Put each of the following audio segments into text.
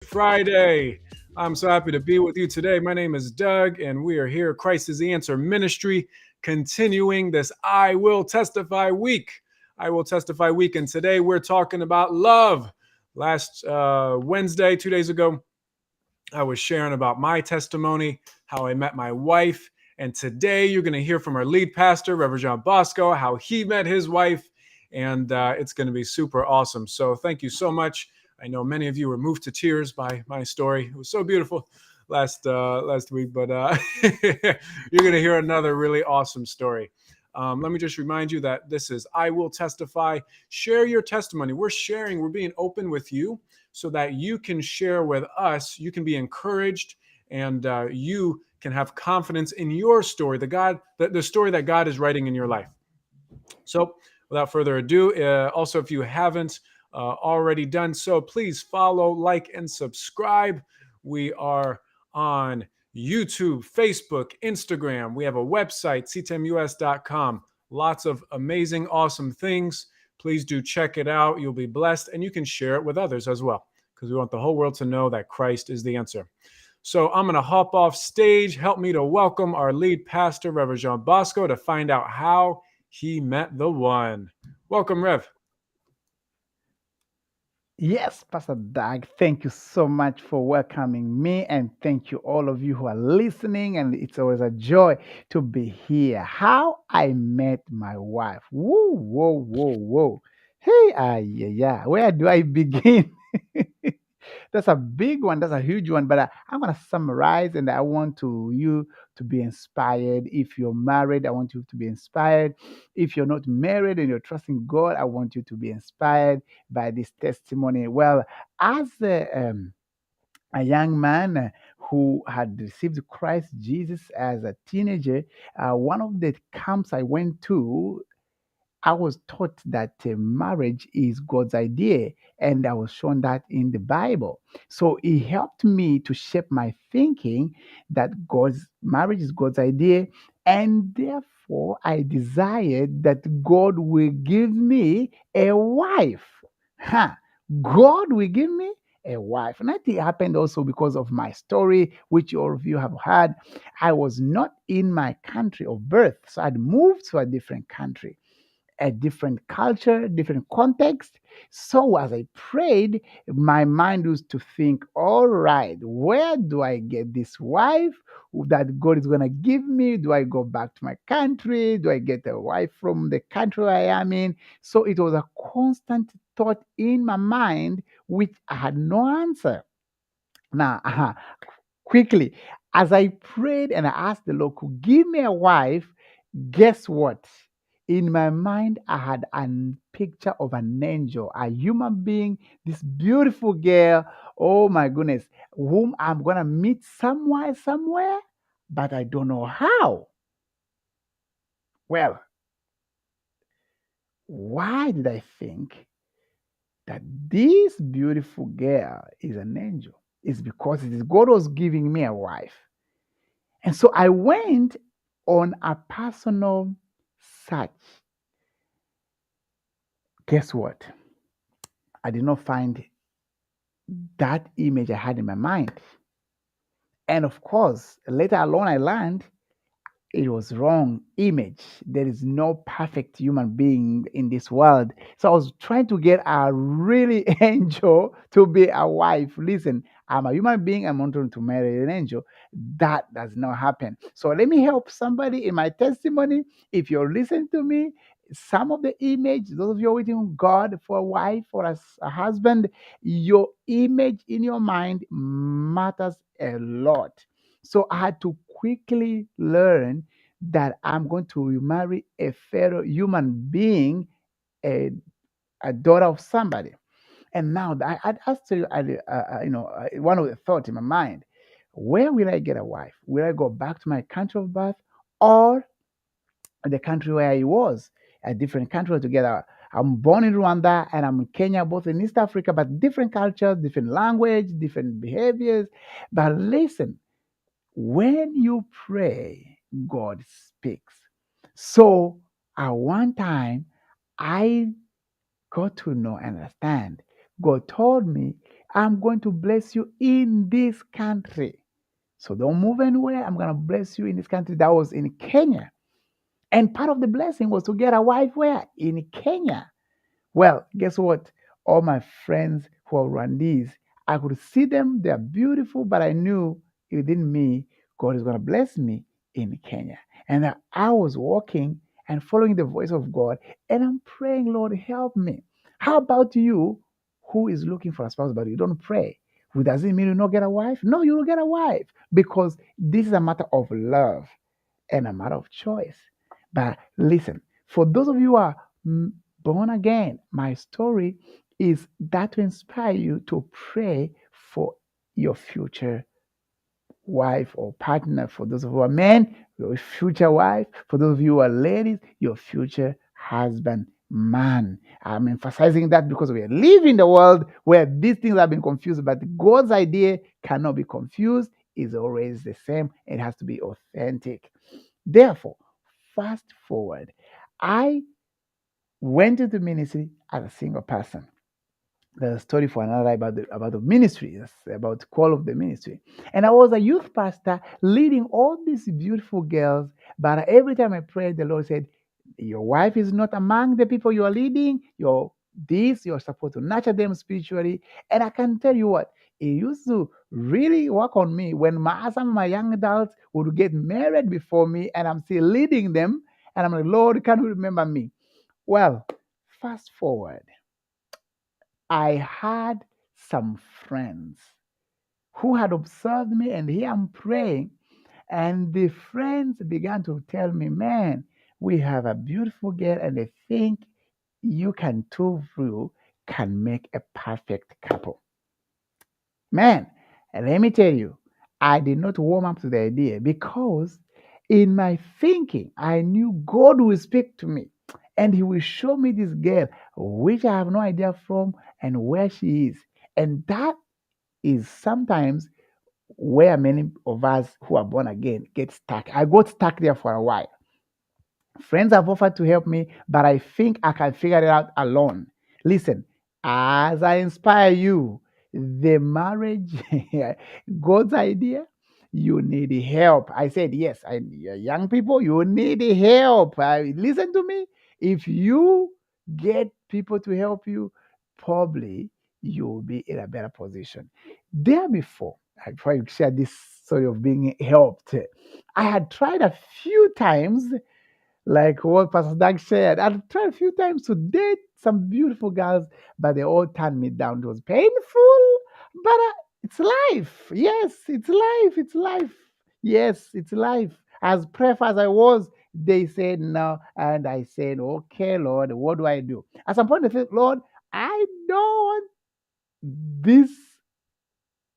Friday. I'm so happy to be with you today. My name is Doug, and we are here, Christ is the Answer Ministry, continuing this I Will Testify week. I Will Testify week, and today we're talking about love. Last Wednesday, 2 days ago, I was sharing about my testimony, how I met my wife. And today you're going to hear from our lead pastor, Reverend John Bosco, how he met his wife. And it's going to be super awesome. So thank you so much. I know many of you were moved to tears by my story. It was so beautiful last week, but you're going to hear another really awesome story. Let me just remind you that this is I Will Testify. Share your testimony. We're being open with you so that you can share with us, you can be encouraged, and you can have confidence in your story, the story that God is writing in your life. So, without further ado, also, if you haven't already done so, please follow, like, and subscribe. We are on YouTube, Facebook, Instagram. We have a website, ctmus.com. Lots of amazing, awesome things. Please do check it out. You'll be blessed, and you can share it with others as well, because we want the whole world to know that Christ is the answer. So I'm going to hop off stage. Help me to welcome our lead pastor, Reverend Jean Bosco, to find out how he met the one. Welcome, Rev. Yes, Pastor Doug, thank you so much for welcoming me, and thank you all of you who are listening. And it's always a joy to be here. How I met my wife. Whoa, whoa, whoa, whoa. Hey, yeah, yeah. Where do I begin? That's a big one. That's a huge one. But I'm gonna summarize, and I want you to be inspired. If you're married, I want you to be inspired. If you're not married and you're trusting God, I want you to be inspired by this testimony. Well, as a young man who had received Christ Jesus as a teenager, one of the camps I went to, I was taught that marriage is God's idea, and I was shown that in the Bible. So it helped me to shape my thinking that God's marriage is God's idea, and therefore I desired that God will give me a wife. Huh. God will give me a wife. And I think it happened also because of my story, which all of you have heard. I was not in my country of birth, so I'd moved to a different country, a different culture, different context. So as I prayed, my mind was to think, all right, where do I get this wife that God is going to give me? Do I go back to my country? Do I get a wife from the country I am in? So it was a constant thought in my mind, which I had no answer. Now, quickly, as I prayed and I asked the Lord to give me a wife, guess what? In my mind, I had a picture of an angel, a human being, this beautiful girl. Oh my goodness, whom I'm gonna meet somewhere, but I don't know how. Well, why did I think that this beautiful girl is an angel? It's because it is God was giving me a wife. And so I went on a personal search. Guess what? I did not find that image I had in my mind. And of course, later along, I learned it was wrong image. There is no perfect human being in this world. So I was trying to get a really angel to be a wife. Listen, I'm a human being. I'm wanting to marry an angel. That does not happen. So let me help somebody in my testimony. If you're listening to me, some of the image, those of you waiting God for a wife or a husband, your image in your mind matters a lot. So I had to quickly learn that I'm going to marry a fellow human being, a, a daughter of somebody. And now I'd asked you, one of the thoughts in my mind, where will I get a wife? Will I go back to my country of birth or the country where I was, a different country altogether? I'm born in Rwanda and I'm in Kenya, both in East Africa, but different cultures, different language, different behaviors. But listen, when you pray, God speaks. So at one time, I got to know and understand. God told me I'm going to bless you in this country. So don't move anywhere. I'm going to bless you in this country. That was in Kenya. And part of the blessing was to get a wife where? In Kenya. Well, guess what? All my friends who are Rwandese, I could see them. They're beautiful, but I knew within me, God is going to bless me in Kenya. And I was walking and following the voice of God, and I'm praying, Lord, help me. How about you who is looking for a spouse, but you don't pray? Well, does it mean you not get a wife? No, you will get a wife because this is a matter of love and a matter of choice. But listen, for those of you who are born again, my story is that to inspire you to pray for your future wife or partner. For those of you who are men, your future wife. For those of you who are ladies, your future husband, man. I'm emphasizing that because we live in the world where these things have been confused, but God's idea cannot be confused, is always the same. It has to be authentic. Therefore, fast forward, I went into ministry as a single person. There's a story for another about the ministry, yes, about the call of the ministry. And I was a youth pastor leading all these beautiful girls. But every time I prayed, the Lord said, "Your wife is not among the people you are leading. You're supposed to nurture them spiritually." And I can tell you what, it used to really work on me when some of my young adults would get married before me, and I'm still leading them. And I'm like, Lord, can you remember me? Well, fast forward. I had some friends who had observed me, and here I'm praying. And the friends began to tell me, "Man, we have a beautiful girl, and I think you can two of you can make a perfect couple." Man, and let me tell you, I did not warm up to the idea because in my thinking, I knew God will speak to me and He will show me this girl, which I have no idea from and where she is. And that is sometimes where many of us who are born again get stuck. I got stuck there for a while. Friends have offered to help me, but I think I can figure it out alone. Listen, as I inspire you, the marriage, God's idea, you need help. I said, yes, young people, you need help. Listen to me. If you get people to help you, probably you'll be in a better position. There before I share this story of being helped, I had tried a few times like what Pastor Doug said. I've tried a few times to date some beautiful girls, but they all turned me down. It was painful, but it's life. Yes, it's life. It's life. Yes, it's life. As prayerful as I was, they said no. And I said, okay, Lord, what do I do? At some point, I said, Lord, I don't want this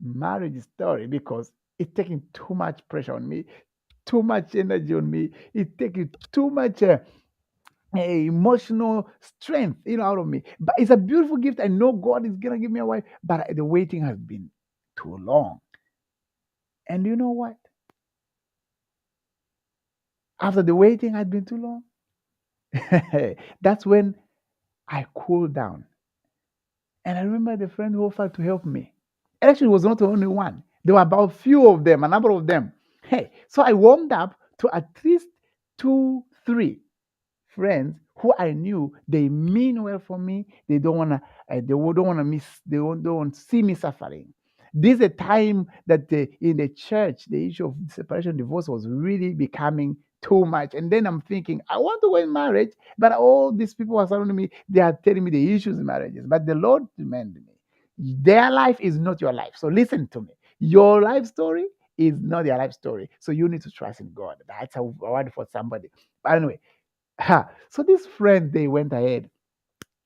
marriage story because it's taking too much pressure on me, too much energy on me. It's taking too much emotional strength, out of me. But it's a beautiful gift. I know God is gonna give me a wife, but the waiting has been too long. And you know what? After the waiting had been too long, that's when I cooled down. And I remember the friend who offered to help me. And actually, it was not the only one. There were about few of them, a number of them. Hey, so I warmed up to at least two, three friends who I knew they mean well for me. They don't wanna, don't wanna miss. Don't want to see me suffering. This is a time that in the church, the issue of separation, divorce was really becoming too much. And then I'm thinking, I want to go in marriage, but all these people are surrounding me. They are telling me the issues in marriages. But the Lord reminded me, their life is not your life. So listen to me. Your life story is not their life story. So you need to trust in God. That's a word for somebody. But anyway, so these friends, they went ahead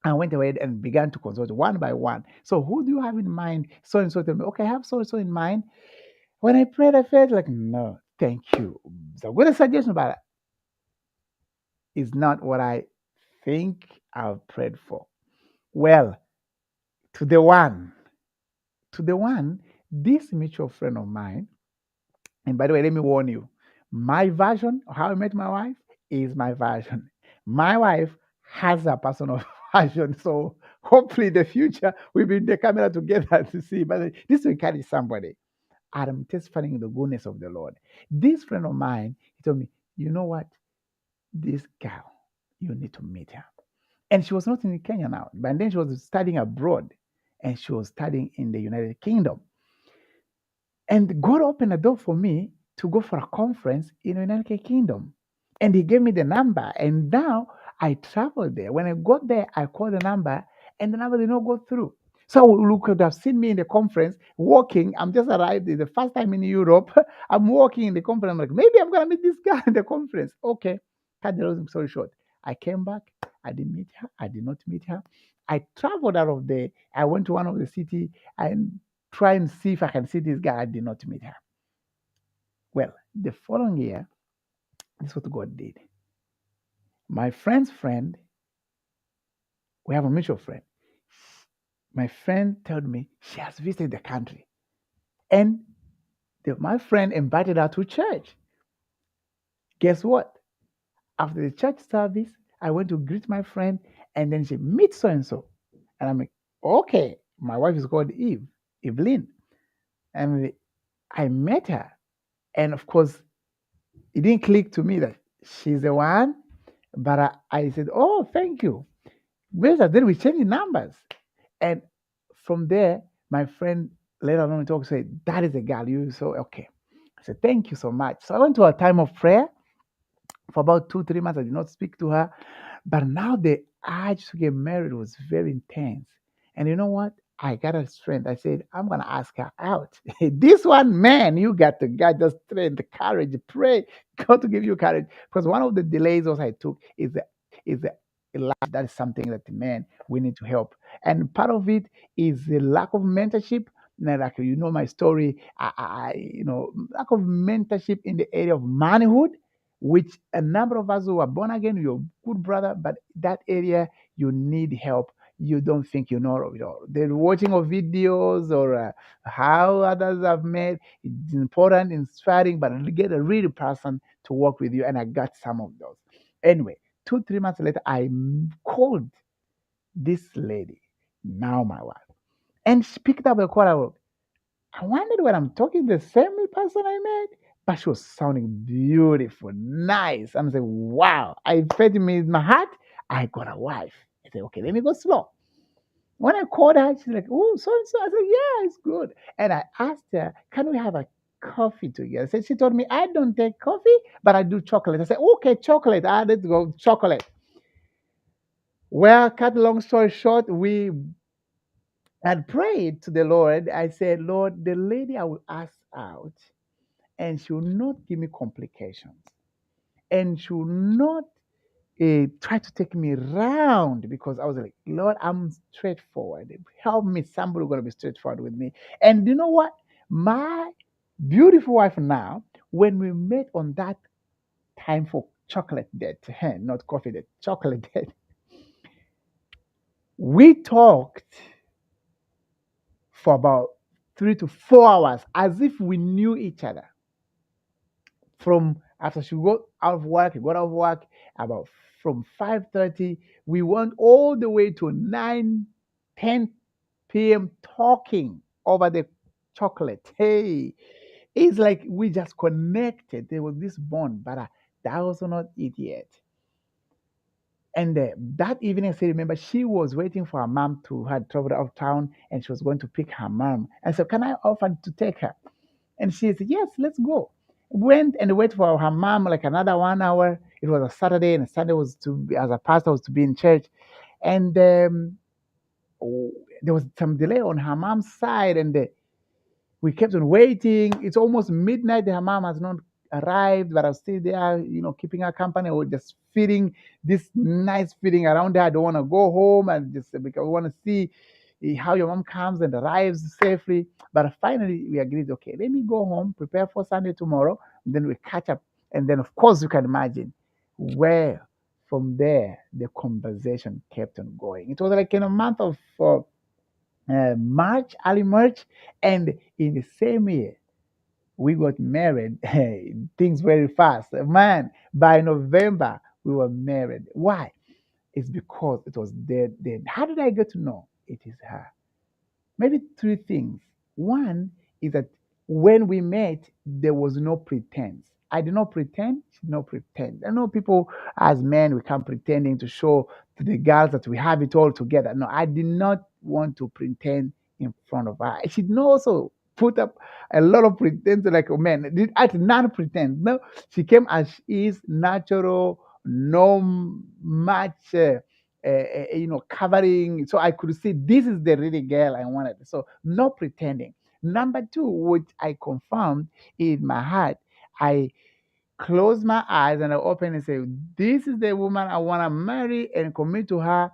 and began to consult one by one. So who do you have in mind? So and so. Tell me, okay, I have so and so in mind. When I prayed, I felt like, no, thank you. So good suggestion, but it's not what I think I've prayed for. Well, to the one, to the one, this mutual friend of mine, and by the way, let me warn you, my version of how I met my wife is my version. My wife has a personal version. So Hopefully, in the future, we'll be in the camera together to see. But this will encourage somebody. I'm testifying the goodness of the Lord. This friend of mine, he told me, you know what? This girl, you need to meet her. And she was not in Kenya now, but then she was studying abroad and she was studying in the United Kingdom. And God opened a door for me to go for a conference in the United Kingdom. And he gave me the number. And now I traveled there. When I got there, I called the number and the number did not go through. So you could have seen me in the conference walking. I'm just arrived. It's the first time in Europe. I'm walking in the conference. I'm like, maybe I'm gonna meet this guy in the conference. Okay. Cut the long story short. I came back. I didn't meet her. I did not meet her. I traveled out of there. I went to one of the city and try and see if I can see this guy. I did not meet her. Well, the following year, this is what God did. My friend's friend, we have a mutual friend. My friend told me she has visited the country. And my friend invited her to church. Guess what? After the church service, I went to greet my friend, and then she meets so and so. And I'm like, okay, my wife is called Evelyn. And I met her. And of course, it didn't click to me that she's the one. But I said, oh, thank you. Later, then we changed numbers. And from there, my friend later on we talked, said, that is a girl. You so okay. I said, thank you so much. So I went to a time of prayer for about 2, 3 months. I did not speak to her. But now the urge to get married was very intense. And you know what? I got a strength. I said, I'm gonna ask her out. This one, man, you got to get the strength, the courage, pray, God to give you courage. Because one of the delays also I took is the that is something that man we need to help. And part of it is the lack of mentorship. Now, like you know my story, lack of mentorship in the area of manhood, which a number of us who are born again, you're a good brother, but that area you need help. You don't think you know it all. The watching of videos or how others have made it's important, inspiring, but get a real person to work with you. And I got some of those. Anyway, 2, 3 months later, I called this lady, now my wife, and she picked up a call. I wondered when I'm talking the same person I met, but she was sounding beautiful, nice. I'm saying, wow, I felt in my heart, I got a wife. I said, okay, let me go slow. When I called her, she's like, oh, so and so. I said, yeah, it's good. And I asked her, can we have a coffee together? So she told me, I don't take coffee, but I do chocolate. I said, okay, chocolate. Let's go, chocolate. Well, cut long story short, we had prayed to the Lord. I said, Lord, the lady I will ask out, and she will not give me complications, and she will not try to take me around because I was like, Lord, I'm straightforward. Help me, somebody going to be straightforward with me. And you know what? My beautiful wife now, when we met on that time for chocolate date, not coffee date, chocolate date, we talked for about 3 to 4 hours as if we knew each other. From after she got out of work about from 5:30. We went all the way to 9, 10 p.m. talking over the chocolate. Hey, it's like we just connected. There was this bond, but that was not it yet. And that evening, I still remember she was waiting for her mom to had traveled out of town, and she was going to pick her mom. And so, can I offer to take her? And she said, yes, let's go. Went and wait for her mom like another 1 hour. It was a Saturday, and Sunday was to be, as a pastor, was to be in church. And oh, there was some delay on her mom's side, and we kept on waiting. It's almost midnight. Her mom has not arrived, but I was still there, keeping her company or just feeding this nice feeding around her. I don't want to go home and just because I want to see how your mom comes and arrives safely. But finally, we agreed, okay, let me go home, prepare for Sunday tomorrow, and then we catch up. And then, of course, you can imagine where from there the conversation kept on going. It was like in a month of March, early March, and in the same year, we got married. Things very fast. Man, by November, we were married. Why? It's because it was dead then. How did I get to know it is her? Maybe three things. One is that when we met, there was no pretense. I did not pretend, she did not pretend. I know people as men, we come pretending to show to the girls that we have it all together. No, I did not want to pretend in front of her. She did not also put up a lot of pretense like a man. I did not pretend. No, she came as she is, natural, no much. Covering, so I could see this is the really girl I wanted. So no pretending. Number two, which I confirmed in my heart, I close my eyes and I open and say, this is the woman I want to marry and commit to her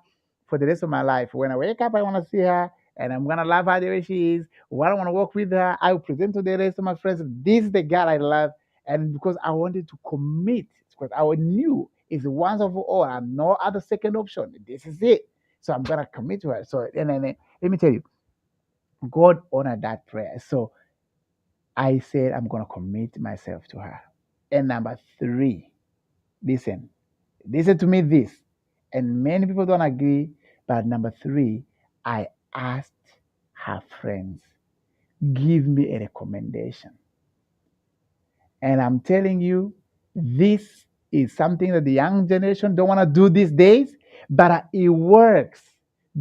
for the rest of my life. When I wake up, I want to see her and I'm going to love her the way she is. When I want to work with her, I will present to the rest of my friends, this is the girl I love. And because I wanted to commit, because I knew it's once of all, I'm no other second option. This is it. So I'm going to commit to her. So, and then let me tell you, God honored that prayer. So I said, I'm going to commit myself to her. And number three, listen, listen to me this. And many people don't agree. But number three, I asked her friends, give me a recommendation. And I'm telling you, this is something that the young generation don't want to do these days, but it works.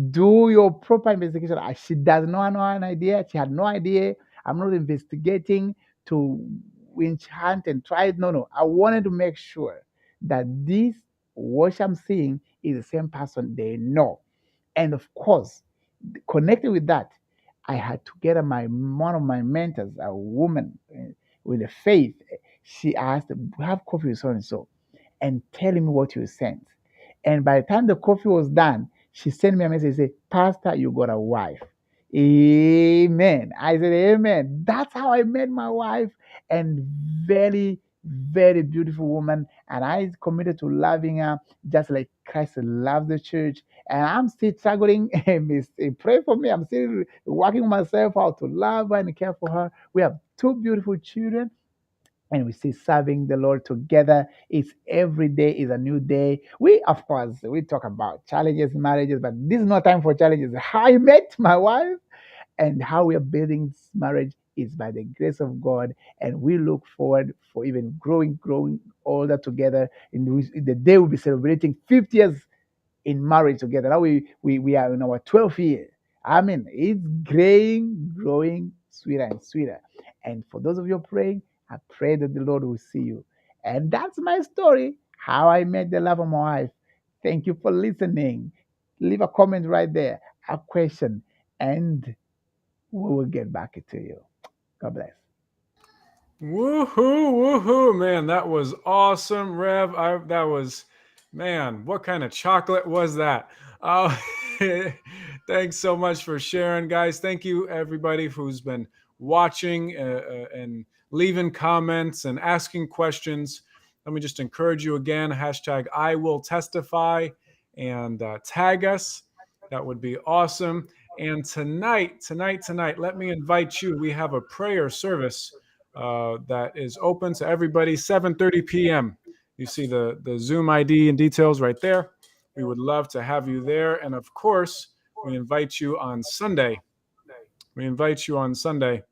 Do your proper investigation. She does not know an idea. She had no idea. I'm not investigating to winch hunt and try it. No, no. I wanted to make sure that this, what I'm seeing, is the same person they know. And of course, connected with that, I had to get my one of my mentors, a woman with a faith. She asked, "Have coffee with so and so, and tell me what you sent." And by the time the coffee was done, she sent me a message. Say, "Pastor, you got a wife." Amen. I said, Amen. That's how I met my wife, and very, very beautiful woman. And I committed to loving her just like Christ loved the church. And I'm still struggling. Pray for me. I'm still working myself out to love her and care for her. We have two beautiful children and we see serving the Lord together. It's every day is a new day. We, of course, we talk about challenges in marriages, but this is not time for challenges. How I met my wife and how we are building this marriage is by the grace of God, and we look forward for even growing older together. In the day we'll be celebrating 50 years in marriage together. Now we are in our 12th year. I mean, it's growing sweeter and sweeter. And for those of you praying, I pray that the Lord will see you. And that's my story, how I met the love of my wife. Thank you for listening. Leave a comment right there, a question, and we will get back to you. God bless. Woohoo, woohoo, man. That was awesome, Rev. That was, man, what kind of chocolate was that? Uh, thanks so much for sharing, guys. Thank you, everybody who's been watching and leaving comments and asking questions. Let me just encourage you again, hashtag I will testify and tag us. That would be awesome. And tonight, let me invite you. We have a prayer service that is open to everybody, 7:30 p.m. You see the Zoom ID and details right there. We would love to have you there. And of course, we invite you on Sunday. We invite you on Sunday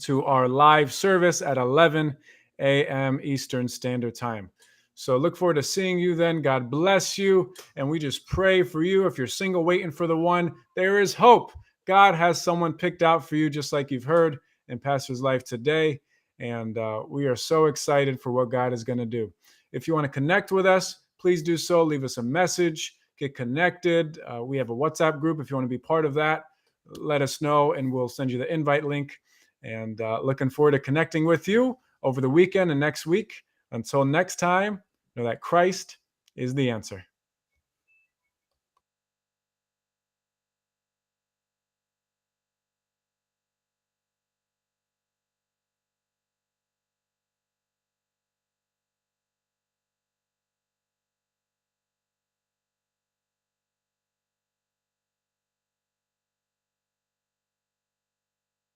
to our live service at 11 a.m. Eastern Standard Time. So look forward to seeing you then. God bless you. And we just pray for you. If you're single, waiting for the one, there is hope. God has someone picked out for you, just like you've heard in Pastor's life today. And we are so excited for what God is going to do. If you want to connect with us, please do so. Leave us a message, get connected. We have a WhatsApp group. If you want to be part of that, let us know and we'll send you the invite link. And looking forward to connecting with you over the weekend and next week. Until next time, know that Christ is the answer.